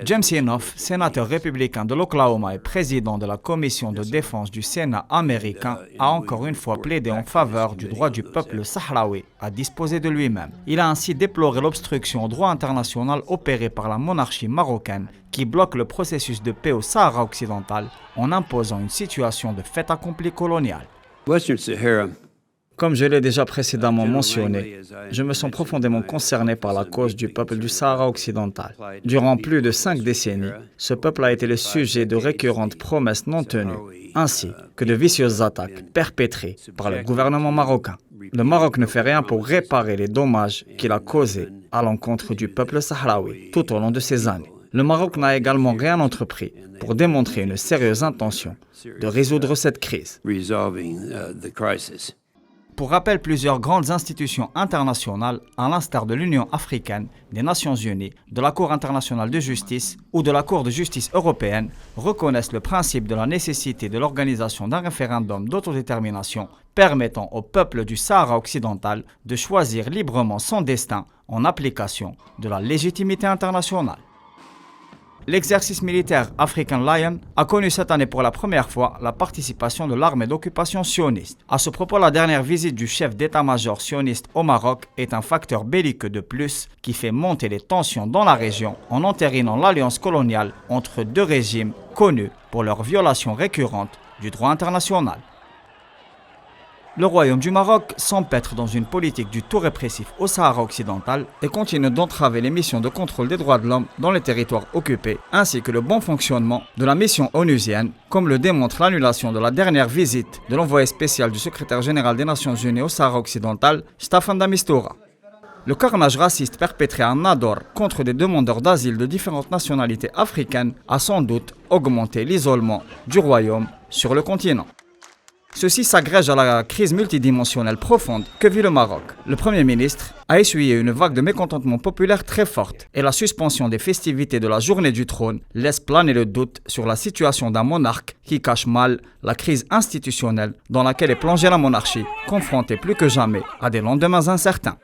James Inhofe, sénateur républicain de l'Oklahoma et président de la commission de défense du Sénat américain, a encore une fois plaidé en faveur du droit du peuple sahraoui à disposer de lui-même. Il a ainsi déploré l'obstruction au droit international opérée par la monarchie marocaine qui bloque le processus de paix au Sahara occidental en imposant une situation de fait accompli colonial. Comme je l'ai déjà précédemment mentionné, je me sens profondément concerné par la cause du peuple du Sahara occidental. Durant plus de 5 décennies, ce peuple a été le sujet de récurrentes promesses non tenues, ainsi que de vicieuses attaques perpétrées par le gouvernement marocain. Le Maroc ne fait rien pour réparer les dommages qu'il a causés à l'encontre du peuple sahraoui tout au long de ces années. Le Maroc n'a également rien entrepris pour démontrer une sérieuse intention de résoudre cette crise. Pour rappel, plusieurs grandes institutions internationales, à l'instar de l'Union africaine, des Nations unies, de la Cour internationale de justice ou de la Cour de justice européenne, reconnaissent le principe de la nécessité de l'organisation d'un référendum d'autodétermination permettant au peuple du Sahara occidental de choisir librement son destin en application de la légitimité internationale. L'exercice militaire African Lion a connu cette année pour la première fois la participation de l'armée d'occupation sioniste. À ce propos, la dernière visite du chef d'état-major sioniste au Maroc est un facteur belliqueux de plus qui fait monter les tensions dans la région en entérinant l'alliance coloniale entre deux régimes connus pour leurs violations récurrentes du droit international. Le Royaume du Maroc s'empêtre dans une politique du tout répressif au Sahara occidental et continue d'entraver les missions de contrôle des droits de l'homme dans les territoires occupés, ainsi que le bon fonctionnement de la mission onusienne, comme le démontre l'annulation de la dernière visite de l'envoyé spécial du secrétaire général des Nations Unies au Sahara occidental, Staffan de Mistura. Le carnage raciste perpétré à Nador contre des demandeurs d'asile de différentes nationalités africaines a sans doute augmenté l'isolement du royaume sur le continent. Ceci s'agrège à la crise multidimensionnelle profonde que vit le Maroc. Le Premier ministre a essuyé une vague de mécontentement populaire très forte et la suspension des festivités de la journée du trône laisse planer le doute sur la situation d'un monarque qui cache mal la crise institutionnelle dans laquelle est plongée la monarchie, confrontée plus que jamais à des lendemains incertains.